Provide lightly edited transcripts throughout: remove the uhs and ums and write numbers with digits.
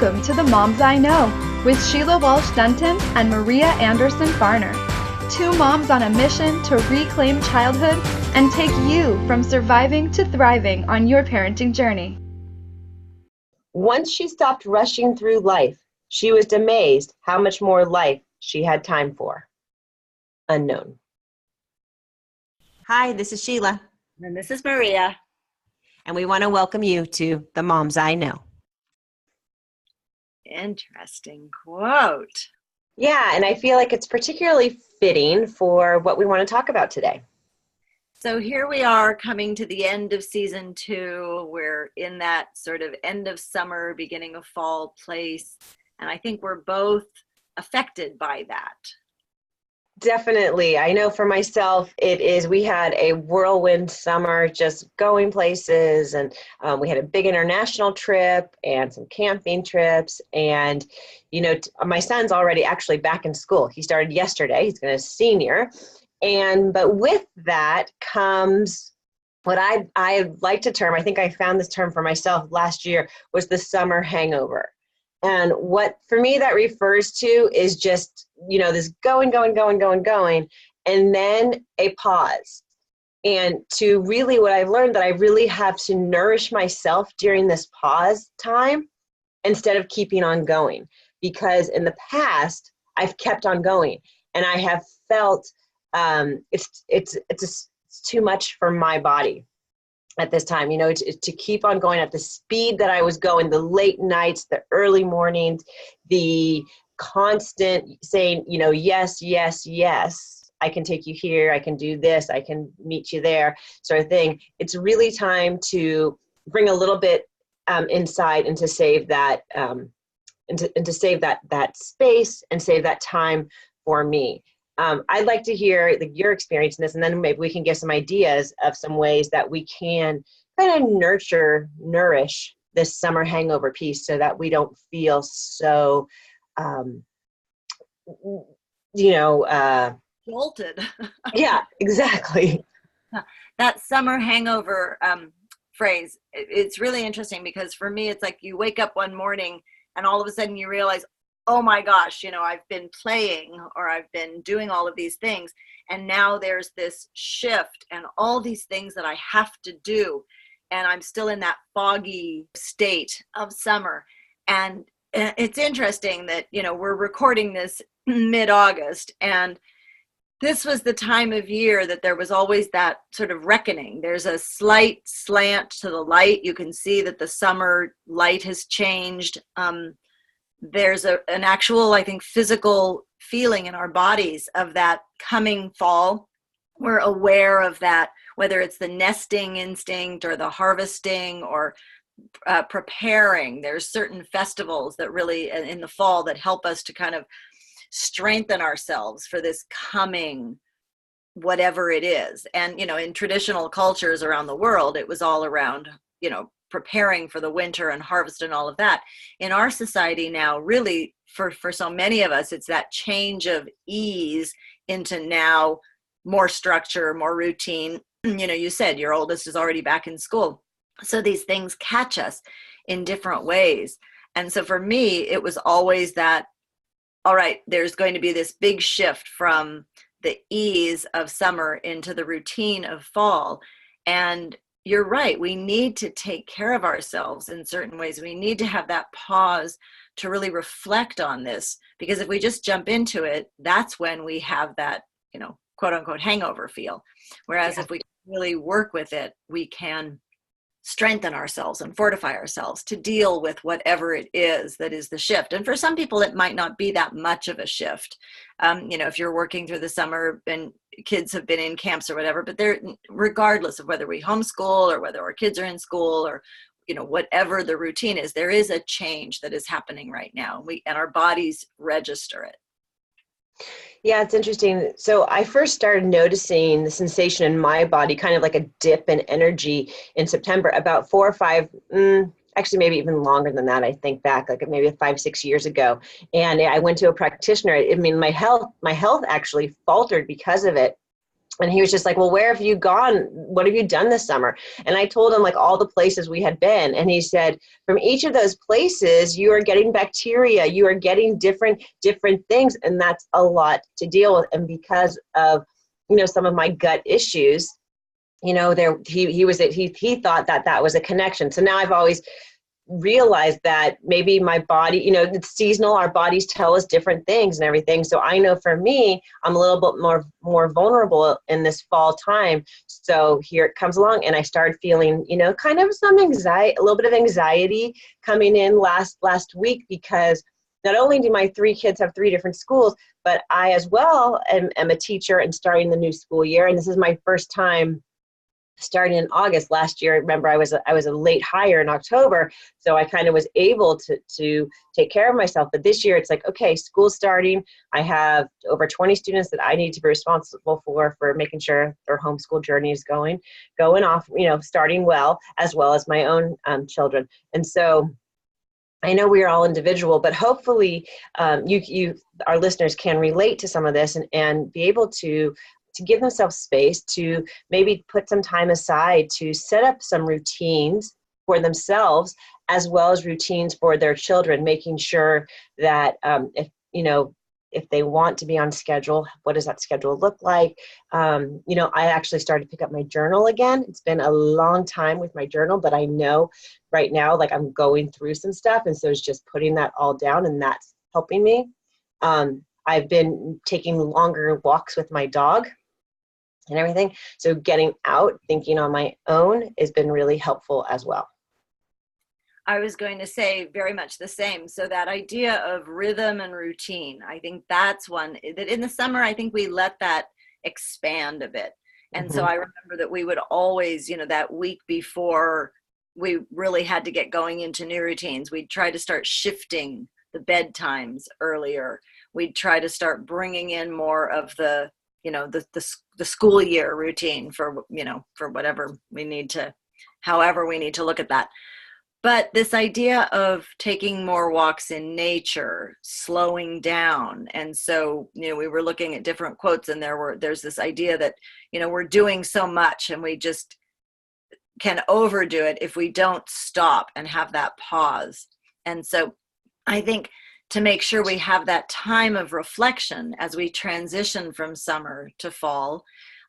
Welcome to the Moms I Know with Sheila Walsh-Dunton and Maria Anderson-Farner. Two moms on a mission to reclaim childhood and take you from surviving to thriving on your parenting journey. Once she stopped rushing through life, she was amazed how much more life she had time for. Unknown. Hi, this is Sheila. And this is Maria. And we want to welcome you to the Moms I Know. Interesting quote. Yeah, and I feel like it's particularly fitting for what we want to talk about today. So here we are coming to the end of season 2. We're in that sort of end of summer, beginning of fall place. And I think we're both affected by that. Definitely. I know for myself, we had a whirlwind summer, just going places, and we had a big international trip and some camping trips. And, my son's already actually back in school. He started yesterday. He's going to senior. But with that comes what I like to term, I think I found this term for myself last year, was the summer hangover. And what for me that refers to is just, this going, and then a pause. And to really what I've learned that I really have to nourish myself during this pause time instead of keeping on going. Because in the past, I've kept on going and I have felt it's too much for my body. At this time, to keep on going at the speed that I was going, the late nights, the early mornings, the constant saying, yes, yes, yes, I can take you here, I can do this, I can meet you there, sort of thing. It's really time to bring a little bit inside and to save that, and to save that space and save that time for me. I'd like to hear your experience in this, and then maybe we can give some ideas of some ways that we can kind of nourish this summer hangover piece so that we don't feel so, Jolted. Yeah, exactly. That summer hangover phrase, it's really interesting because for me, it's like you wake up one morning and all of a sudden you realize, oh my gosh, I've been playing or I've been doing all of these things. And now there's this shift and all these things that I have to do. And I'm still in that foggy state of summer. And it's interesting that, we're recording this mid-August. And this was the time of year that there was always that sort of reckoning. There's a slight slant to the light. You can see that the summer light has changed. There's an actual, I think, physical feeling in our bodies of that coming fall. We're aware of that, whether it's the nesting instinct or the harvesting or preparing. There's certain festivals that really in the fall that help us to kind of strengthen ourselves for this coming whatever it is. And, in traditional cultures around the world, it was all around, preparing for the winter and harvest and all of that. In our society now, really for so many of us, it's that change of ease into now more structure, more routine. You said your oldest is already back in school. So these things catch us in different ways. And so for me, it was always that, all right, there's going to be this big shift from the ease of summer into the routine of fall. And you're right. We need to take care of ourselves in certain ways. We need to have that pause to really reflect on this, because if we just jump into it, that's when we have that, quote unquote hangover feel. Whereas if we really work with it, we can strengthen ourselves and fortify ourselves to deal with whatever it is that is the shift. And for some people, it might not be that much of a shift. If you're working through the summer and kids have been in camps or whatever, but they're, regardless of whether we homeschool or whether our kids are in school or, whatever the routine is, there is a change that is happening right now. And our bodies register it. Yeah, it's interesting. So I first started noticing the sensation in my body, kind of like a dip in energy in September, about 4 or 5, actually maybe even longer than that. I think back like maybe 5, 6 years ago. And I went to a practitioner. I mean, my health actually faltered because of it. And he was just like, well, where have you gone? What have you done this summer? And I told him like all the places we had been. And he said, from each of those places, you are getting bacteria, you are getting different things. And that's a lot to deal with. And because of, some of my gut issues, he thought that was a connection. So now I've always realized that maybe my body, it's seasonal, our bodies tell us different things and everything. So I know for me, I'm a little bit more vulnerable in this fall time. So here it comes along, and I started feeling, kind of some anxiety, a little bit of anxiety coming in last week, because not only do my 3 kids have 3 different schools, but I as well am a teacher and starting the new school year. And this is my first time starting in August. Last year, remember, I was a late hire in October, so I kind of was able to take care of myself. But this year, it's like, okay, school's starting. I have over 20 students that I need to be responsible for making sure their homeschool journey is going off, starting well as my own children. And so I know we are all individual, but hopefully you our listeners can relate to some of this and be able to give themselves space to maybe put some time aside to set up some routines for themselves, as well as routines for their children, making sure that if they want to be on schedule, what does that schedule look like? I actually started to pick up my journal again. It's been a long time with my journal, but I know right now, like, I'm going through some stuff. And so it's just putting that all down, and that's helping me. I've been taking longer walks with my dog and everything. So getting out, thinking on my own has been really helpful as well. I was going to say very much the same. So that idea of rhythm and routine, I think that's one that in the summer, I think we let that expand a bit. And so I remember that we would always, that week before we really had to get going into new routines, we'd try to start shifting the bedtimes earlier. We'd try to start bringing in more of the school year routine for whatever we need to, however we need to look at that. But this idea of taking more walks in nature, slowing down. And so, we were looking at different quotes, and there's this idea that, we're doing so much and we just can overdo it if we don't stop and have that pause. And so I think to make sure we have that time of reflection as we transition from summer to fall,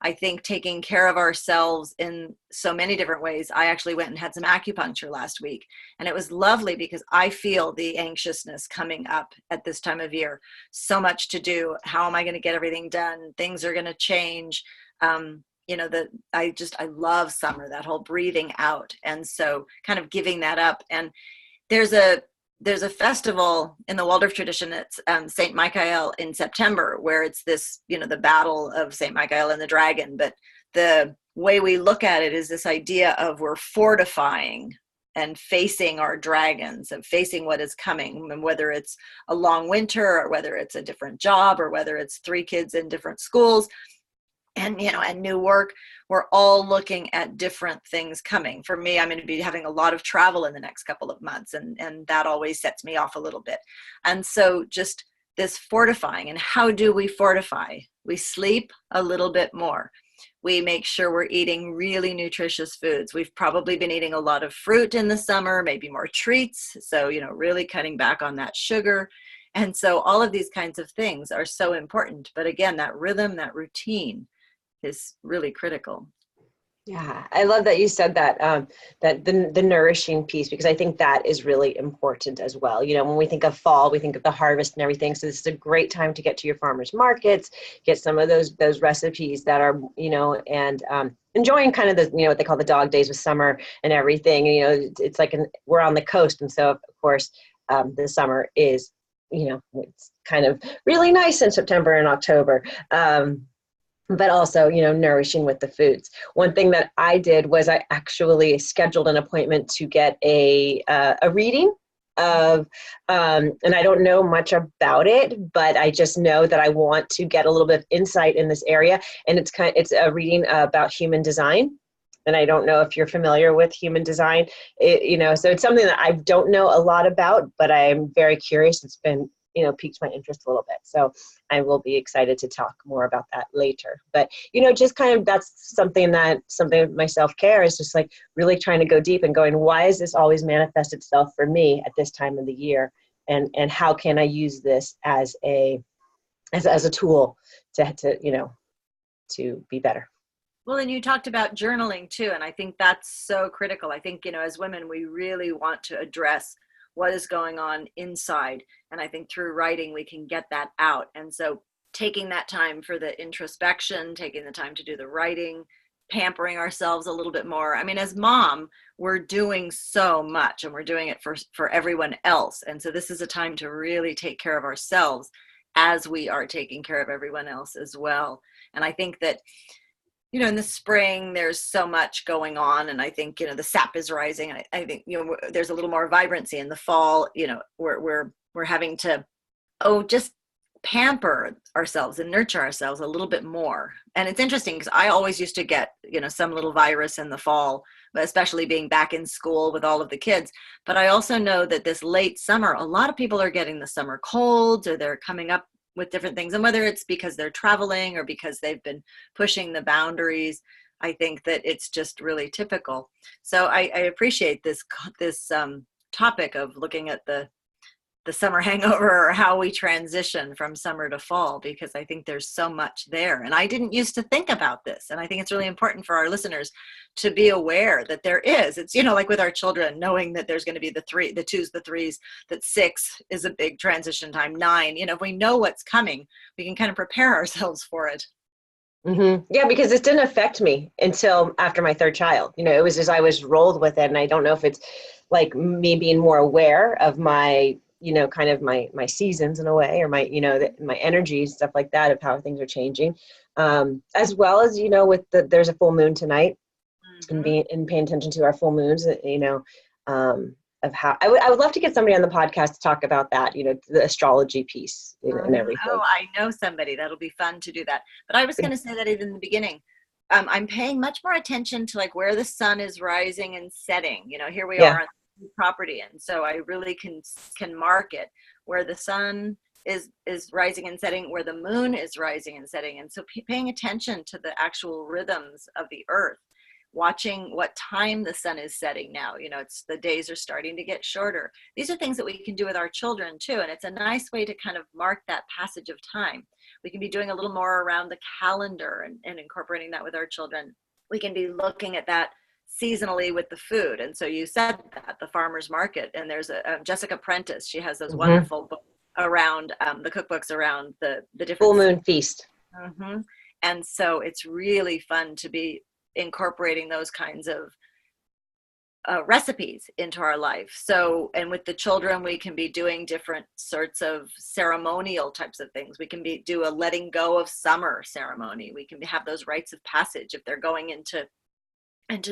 I think taking care of ourselves in so many different ways. I actually went and had some acupuncture last week, and it was lovely because I feel the anxiousness coming up at this time of year. So much to do. How am I going to get everything done? Things are going to change. I love summer, that whole breathing out. And so kind of giving that up. And there's a festival in the Waldorf tradition. It's St. Michael in September, where it's this, the battle of St. Michael and the dragon. But the way we look at it is this idea of we're fortifying and facing our dragons and facing what is coming, and whether it's a long winter or whether it's a different job or whether it's 3 kids in different schools and new work. We're all looking at different things coming. For me, I'm going to be having a lot of travel in the next couple of months, and that always sets me off a little bit. And so just this fortifying. And how do we fortify? We sleep a little bit more. We make sure we're eating really nutritious foods. We've probably been eating a lot of fruit in the summer, maybe more treats. So, really cutting back on that sugar. And so all of these kinds of things are so important. But again, that rhythm, that routine is really critical. Yeah, I love that you said that, that the nourishing piece, because I think that is really important as well. When we think of fall, we think of the harvest and everything. So this is a great time to get to your farmers markets, get some of those recipes that are, and enjoying kind of the, what they call the dog days of summer and everything. It's like we're on the coast. And so, of course, the summer is, it's kind of really nice in September and October. But also, nourishing with the foods. One thing that I did was I actually scheduled an appointment to get a reading of, and I don't know much about it, but I just know that I want to get a little bit of insight in this area. And it's a reading about human design. And I don't know if you're familiar with human design, so it's something that I don't know a lot about, but I'm very curious. It's been piqued my interest a little bit. So I will be excited to talk more about that later. But, just kind of, that's something of my self-care is just like really trying to go deep and going, why is this always manifest itself for me at this time of the year? And how can I use this as a tool to be better? Well, and you talked about journaling too, and I think that's so critical. I think, as women, we really want to address what is going on inside. And I think through writing, we can get that out. And so taking that time for the introspection, taking the time to do the writing, pampering ourselves a little bit more. I mean, as mom, we're doing so much and we're doing it for everyone else. And so this is a time to really take care of ourselves as we are taking care of everyone else as well. And I think that, in the spring, there's so much going on. And I think, the sap is rising. And I think, there's a little more vibrancy in the fall. We're having to, just pamper ourselves and nurture ourselves a little bit more. And it's interesting because I always used to get, some little virus in the fall, but especially being back in school with all of the kids. But I also know that this late summer, a lot of people are getting the summer colds, or they're coming up with different things. And whether it's because they're traveling or because they've been pushing the boundaries, I think that it's just really typical. So I appreciate this topic of looking at the summer hangover, or how we transition from summer to fall, because I think there's so much there. And I didn't used to think about this. And I think it's really important for our listeners to be aware that there is. It's, like with our children, knowing that there's going to be the 2s, the 3s, that 6 is a big transition time, 9. If we know what's coming, we can kind of prepare ourselves for it. Mm-hmm. Yeah, because it didn't affect me until after my 3rd child. It was just, I was rolled with it. And I don't know if it's like me being more aware of my, kind of my seasons in a way, or my, my energy, stuff like that, of how things are changing. As well as, with there's a full moon tonight, mm-hmm. and paying attention to our full moons, of how I would love to get somebody on the podcast to talk about that, the astrology piece and everything. Oh, I know somebody. That'll be fun to do that. But I was going to say that even in the beginning, I'm paying much more attention to like where the sun is rising and setting. Here we are on property, and so I really can mark it where the sun is rising and setting, where the moon is rising and setting. And so paying attention to the actual rhythms of the earth, watching what time the sun is setting now. It's the days are starting to get shorter. These are things that we can do with our children too, and it's a nice way to kind of mark that passage of time. We can be doing a little more around the calendar and incorporating that with our children. We can be looking at that seasonally with the food. And so you said that, the farmer's market, and there's a Jessica Prentice, she has those mm-hmm. wonderful books around the cookbooks around the different full moon feast. Mm-hmm. And so it's really fun to be incorporating those kinds of recipes into our life. So, and with the children, we can be doing different sorts of ceremonial types of things. We can do a letting go of summer ceremony. We can have those rites of passage if they're going into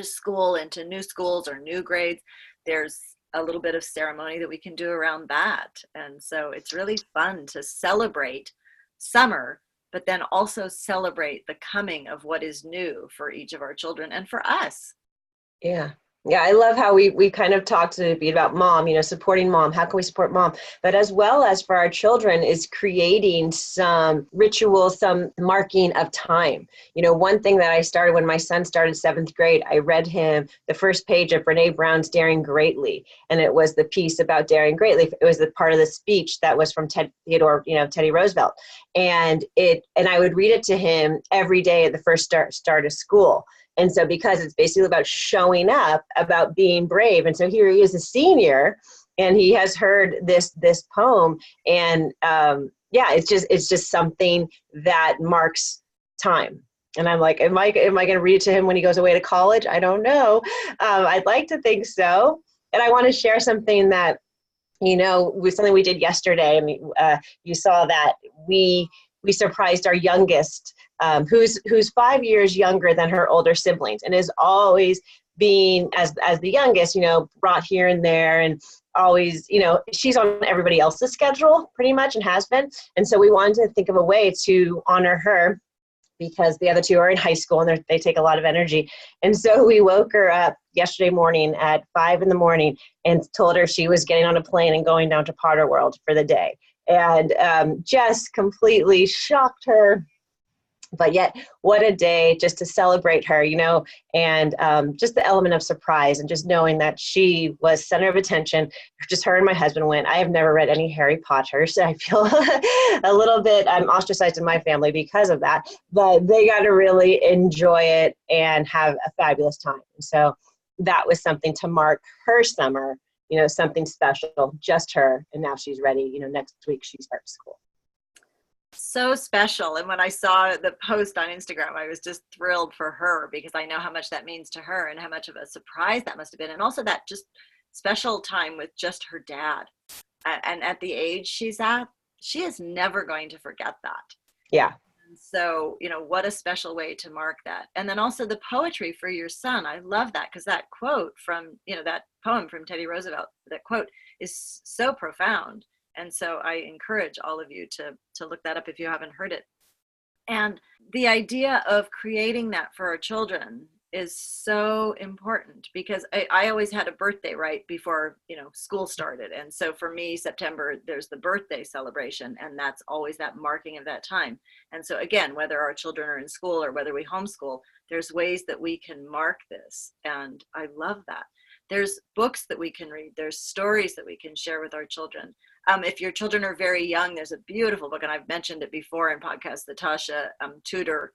school, into new schools or new grades. There's a little bit of ceremony that we can do around that. And so it's really fun to celebrate summer, but then also celebrate the coming of what is new for each of our children and for us. Yeah. Yeah, I love how we kind of talked to be about mom, supporting mom. How can we support mom? But as well as for our children is creating some rituals, some marking of time. One thing that I started when my son started 7th grade, I read him the first page of Brene Brown's Daring Greatly. And it was the piece about daring greatly. It was the part of the speech that was from Teddy Roosevelt. And I would read it to him every day at the first start of school. And so because it's basically about showing up, about being brave. And so here he is, a senior, and he has heard this poem. And it's just something that marks time. And I'm like, am I going to read it to him when he goes away to college? I don't know. I'd like to think so. And I want to share something that, with something we did yesterday. I mean, you saw that we surprised our youngest, who's 5 years younger than her older siblings, and is always being as the youngest, brought here and there, and always, she's on everybody else's schedule pretty much, and has been. And so we wanted to think of a way to honor her, because the other two are in high school and they take a lot of energy. And so we woke her up yesterday morning at 5 a.m. and told her she was getting on a plane and going down to Potter World for the day. and just completely shocked her. But yet, what a day just to celebrate her, and just the element of surprise and just knowing that she was center of attention. Just her and my husband went. I have never read any Harry Potter, so I feel a little bit ostracized in my family because of that. But they got to really enjoy it and have a fabulous time. And so that was something to mark her summer, something special, just her. And now she's ready. Next week she starts school. So special. And when I saw the post on Instagram, I was just thrilled for her because I know how much that means to her and how much of a surprise that must have been. And also that just special time with just her dad. And at the age she's at, she is never going to forget that. Yeah. And so, what a special way to mark that. And then also the poetry for your son. I love that because that quote from, that poem from Teddy Roosevelt, that quote is so profound. And so I encourage all of you to look that up if you haven't heard it. And the idea of creating that for our children is so important because I always had a birthday right before, school started. And so for me, September, there's the birthday celebration, and that's always that marking of that time. And so again, whether our children are in school or whether we homeschool, there's ways that we can mark this. And I love that. There's books that we can read. There's stories that we can share with our children. If your children are very young, there's a beautiful book, and I've mentioned it before in podcasts, the Tasha Tudor,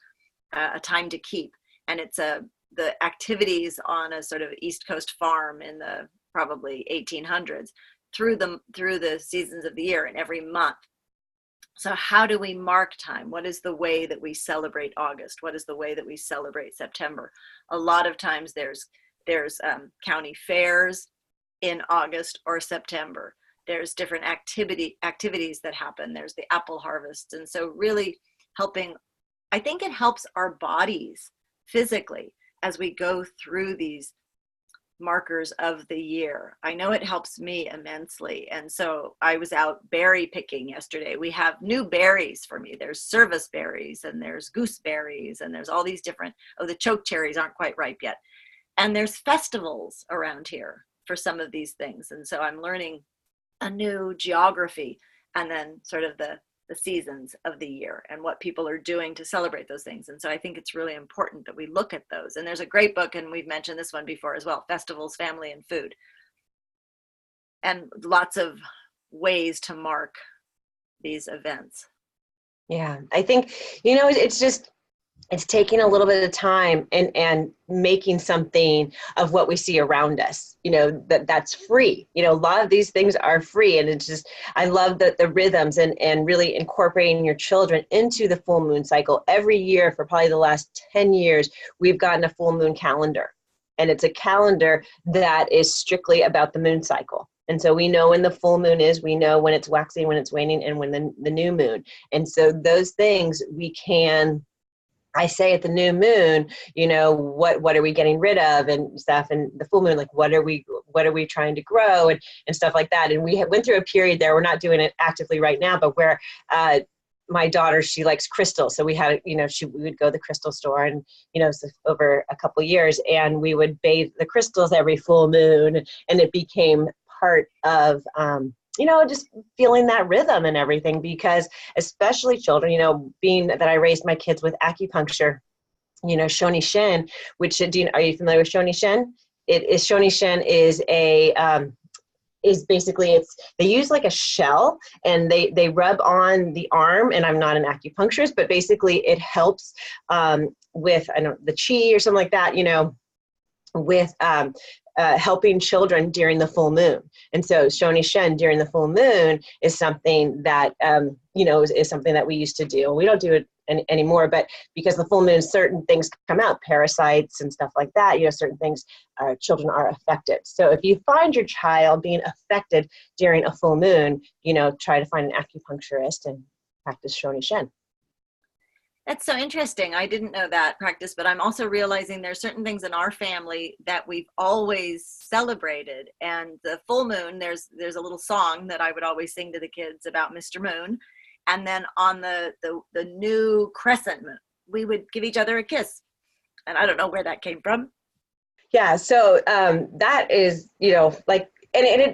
A Time to Keep. And it's the activities on a sort of East Coast farm in the probably 1800s through the seasons of the year and every month. So how do we mark time? What is the way that we celebrate August? What is the way that we celebrate September? A lot of times there's county fairs in August or September. There's different activities that happen. There's the apple harvest. And so really I think it helps our bodies physically as we go through these markers of the year. I know it helps me immensely. And so I was out berry picking yesterday. We have new berries for me. There's service berries and there's gooseberries and there's all these different, the choke cherries aren't quite ripe yet. And there's festivals around here for some of these things. And so I'm learning a new geography and then sort of the seasons of the year and what people are doing to celebrate those things. And so I think it's really important that we look at those. And there's a great book, and we've mentioned this one before as well, Festivals, Family, and Food. And lots of ways to mark these events. Yeah, I think, it's taking a little bit of time and making something of what we see around us, that's free. A lot of these things are free. And it's just, I love the rhythms and really incorporating your children into the full moon cycle. Every year for probably the last 10 years, we've gotten a full moon calendar. And it's a calendar that is strictly about the moon cycle. And so we know when the full moon is, we know when it's waxing, when it's waning, and when the new moon. And so those things we can, I say at the new moon, what are we getting rid of and stuff, and the full moon, like what are we trying to grow and stuff like that. And we went through a period there, we're not doing it actively right now, but where my daughter, she likes crystals. So we had, we would go to the crystal store and, so over a couple of years, and we would bathe the crystals every full moon, and it became part of, just feeling that rhythm and everything, because especially children, being that I raised my kids with acupuncture, Shoni Shin, which, are you familiar with Shoni Shin? Shoni Shin is basically, they use like a shell and they rub on the arm, and I'm not an acupuncturist, but basically it helps with, the chi or something like that, with helping children during the full moon. And so Shoni Shen during the full moon is something that, is something that we used to do. We don't do it anymore, but because the full moon, certain things come out, parasites and stuff like that, certain things, children are affected. So if you find your child being affected during a full moon, try to find an acupuncturist and practice Shoni Shen. That's so interesting. I didn't know that practice, but I'm also realizing there's certain things in our family that we've always celebrated. And the full moon, there's a little song that I would always sing to the kids about Mr. Moon. And then on the new crescent moon, we would give each other a kiss. And I don't know where that came from. Yeah, so that is, like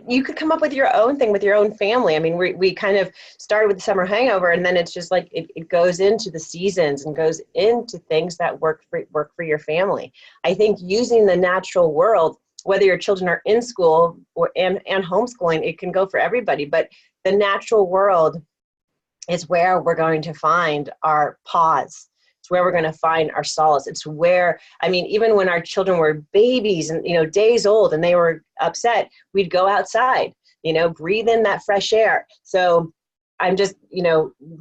you could come up with your own thing with your own family. I mean, we kind of started with the summer hangover, and then it's just like it goes into the seasons and goes into things that work for your family. I think using the natural world, whether your children are in school and homeschooling, it can go for everybody. But the natural world is where we're going to find our pause. It's where we're going to find our solace. It's where, I mean, even when our children were babies and, days old and they were upset, we'd go outside, breathe in that fresh air. So I'm just,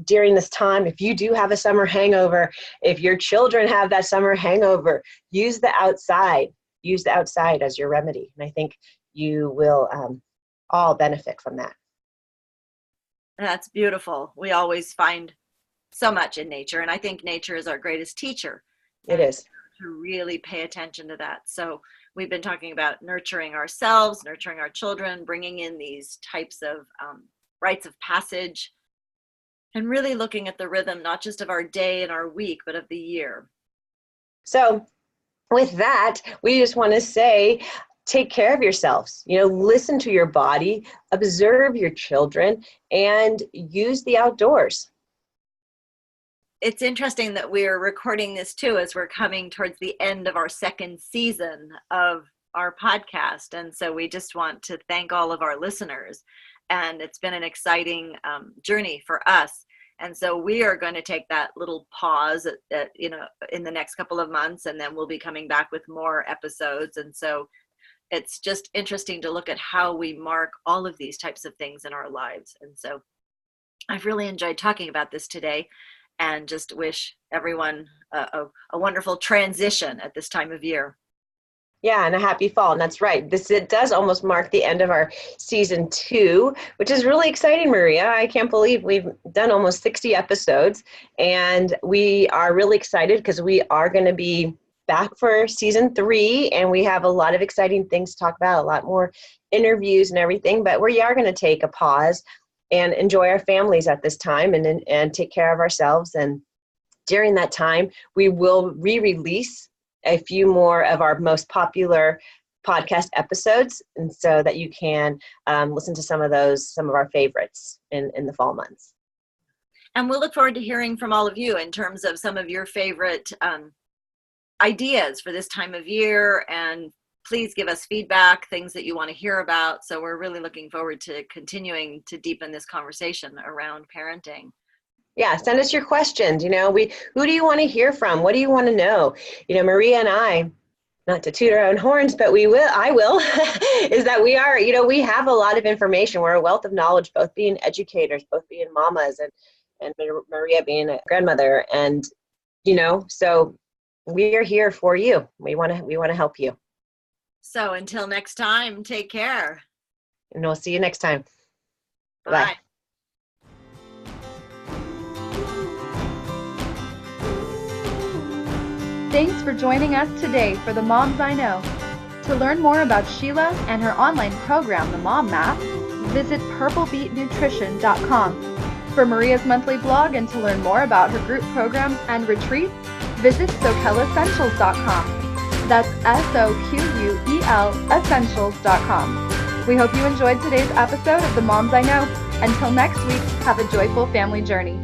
during this time, if you do have a summer hangover, if your children have that summer hangover, use the outside as your remedy. And I think you will all benefit from that. That's beautiful. We always find so much in nature, and I think nature is our greatest teacher. It is. To really pay attention to that. So we've been talking about nurturing ourselves, nurturing our children, bringing in these types of rites of passage, and really looking at the rhythm, not just of our day and our week, but of the year. So with that, we just want to say, take care of yourselves, listen to your body, observe your children, and use the outdoors. It's interesting that we're recording this too as we're coming towards the end of our second season of our podcast. And so we just want to thank all of our listeners. And it's been an exciting journey for us. And so we are going to take that little pause in the next couple of months, and then we'll be coming back with more episodes. And so it's just interesting to look at how we mark all of these types of things in our lives. And so I've really enjoyed talking about this today, and just wish everyone a wonderful transition at this time of year. Yeah, and a happy fall. And that's right. It does almost mark the end of our season 2, which is really exciting, Maria. I can't believe we've done almost 60 episodes, and we are really excited because we are going to be back for season 3, and we have a lot of exciting things to talk about, a lot more interviews and everything, but we are going to take a pause and enjoy our families at this time and take care of ourselves. And during that time, we will re-release a few more of our most popular podcast episodes, and so that you can listen to some of our favorites in the fall months. And we'll look forward to hearing from all of you in terms of some of your favorite ideas for this time of year, and please give us feedback, things that you want to hear about. So we're really looking forward to continuing to deepen this conversation around parenting. Yeah, send us your questions. Who do you want to hear from? What do you want to know? Maria and I, not to toot our own horns, but I will, is that we have a lot of information. We're a wealth of knowledge, both being educators, both being mamas, and Maria being a grandmother. And, so we are here for you. We want to help you. So until next time, take care. And we'll see you next time. Bye. Bye. Thanks for joining us today for The Moms I Know. To learn more about Sheila and her online program, The Mom Map, visit purplebeetnutrition.com. For Maria's monthly blog and to learn more about her group programs and retreats, visit soquelessentials.com. That's SOQUEL essentials.com. We hope you enjoyed today's episode of The Moms I Know. Until next week, have a joyful family journey.